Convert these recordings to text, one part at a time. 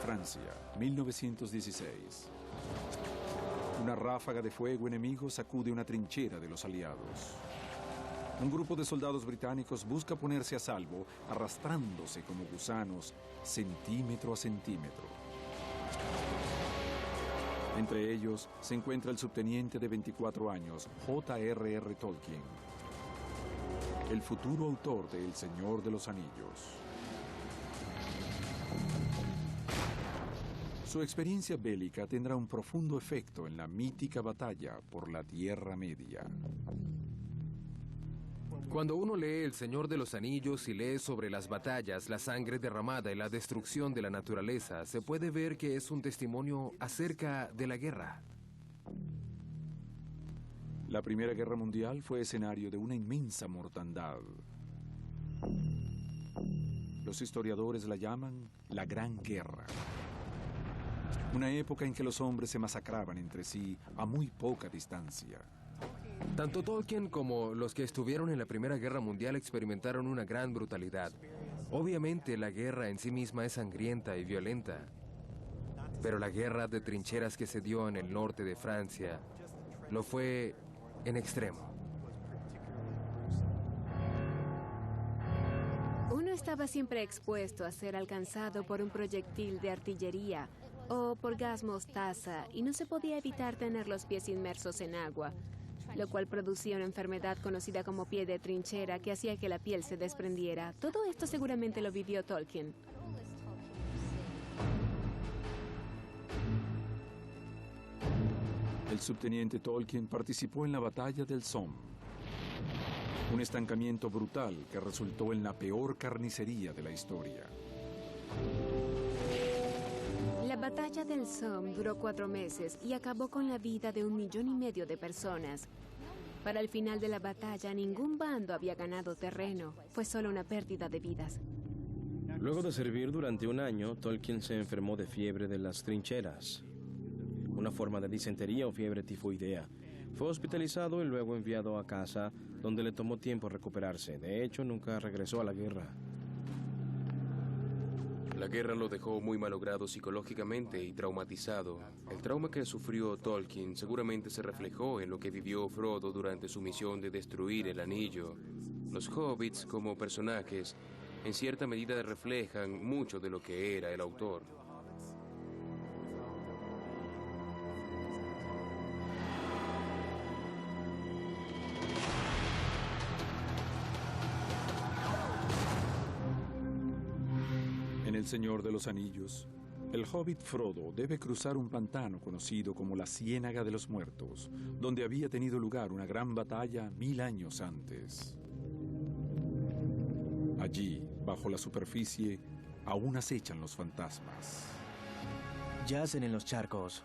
Francia, 1916. Una ráfaga de fuego enemigo sacude una trinchera de los aliados. Un grupo de soldados británicos busca ponerse a salvo, arrastrándose como gusanos, centímetro a centímetro. Entre ellos se encuentra el subteniente de 24 años, J.R.R. Tolkien, el futuro autor de El Señor de los Anillos. Su experiencia bélica tendrá un profundo efecto en la mítica batalla por la Tierra Media. Cuando uno lee El Señor de los Anillos y lee sobre las batallas, la sangre derramada y la destrucción de la naturaleza, se puede ver que es un testimonio acerca de la guerra. La Primera Guerra Mundial fue escenario de una inmensa mortandad. Los historiadores la llaman la Gran Guerra. Una época en que los hombres se masacraban entre sí a muy poca distancia. Tanto Tolkien como los que estuvieron en la Primera Guerra Mundial experimentaron una gran brutalidad. Obviamente la guerra en sí misma es sangrienta y violenta, pero la guerra de trincheras que se dio en el norte de Francia lo fue en extremo. Uno estaba siempre expuesto a ser alcanzado por un proyectil de artillería o por gas mostaza y no se podía evitar tener los pies inmersos en agua, lo cual producía una enfermedad conocida como pie de trinchera que hacía que la piel se desprendiera. Todo esto seguramente lo vivió Tolkien. El subteniente Tolkien participó en la batalla del Somme, un estancamiento brutal que resultó en la peor carnicería de la historia. La batalla del Somme duró 4 meses y acabó con la vida de 1,5 millones de personas. Para el final de la batalla, ningún bando había ganado terreno. Fue solo una pérdida de vidas. Luego de servir durante 1 año, Tolkien se enfermó de fiebre de las trincheras, una forma de disentería o fiebre tifoidea. Fue hospitalizado y luego enviado a casa, donde le tomó tiempo recuperarse. De hecho, nunca regresó a la guerra. La guerra lo dejó muy malogrado psicológicamente y traumatizado. El trauma que sufrió Tolkien seguramente se reflejó en lo que vivió Frodo durante su misión de destruir el anillo. Los hobbits, como personajes, en cierta medida reflejan mucho de lo que era el autor. En El Señor de los Anillos, el hobbit Frodo debe cruzar un pantano conocido como la Ciénaga de los Muertos, donde había tenido lugar una gran batalla 1000 años antes. Allí, bajo la superficie, aún acechan los fantasmas. Yacen en los charcos.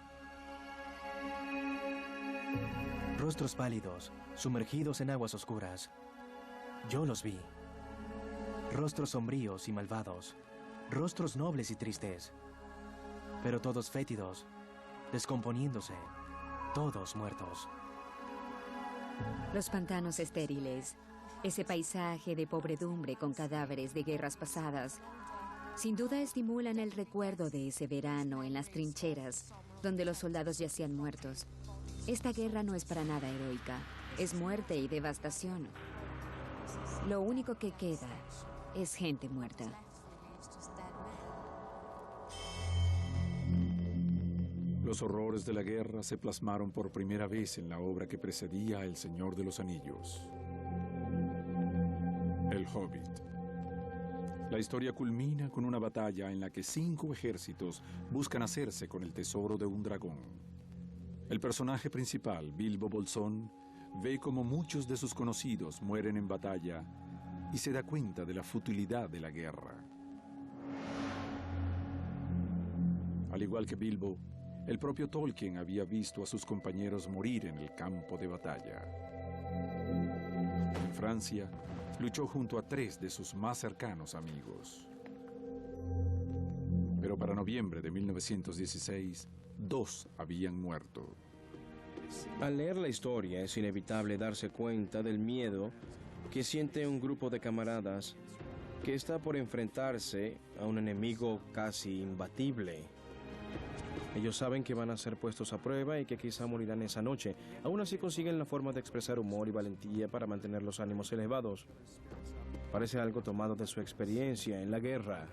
Rostros pálidos, sumergidos en aguas oscuras. Yo los vi. Rostros sombríos y malvados. Rostros nobles y tristes, pero todos fétidos, descomponiéndose, todos muertos. Los pantanos estériles, ese paisaje de pobredumbre con cadáveres de guerras pasadas, sin duda estimulan el recuerdo de ese verano en las trincheras, donde los soldados yacían muertos. Esta guerra no es para nada heroica, es muerte y devastación. Lo único que queda es gente muerta. Los horrores de la guerra se plasmaron por primera vez en la obra que precedía a El Señor de los Anillos, El Hobbit. La historia culmina con una batalla en la que 5 ejércitos buscan hacerse con el tesoro de un dragón. El personaje principal, Bilbo Bolsón, ve como muchos de sus conocidos mueren en batalla y se da cuenta de la futilidad de la guerra. Al igual que Bilbo, el propio Tolkien había visto a sus compañeros morir en el campo de batalla. En Francia, luchó junto a 3 de sus más cercanos amigos. Pero para noviembre de 1916, 2 habían muerto. Al leer la historia es inevitable darse cuenta del miedo que siente un grupo de camaradas que está por enfrentarse a un enemigo casi imbatible. Ellos saben que van a ser puestos a prueba y que quizá morirán esa noche. Aún así consiguen la forma de expresar humor y valentía para mantener los ánimos elevados. Parece algo tomado de su experiencia en la guerra.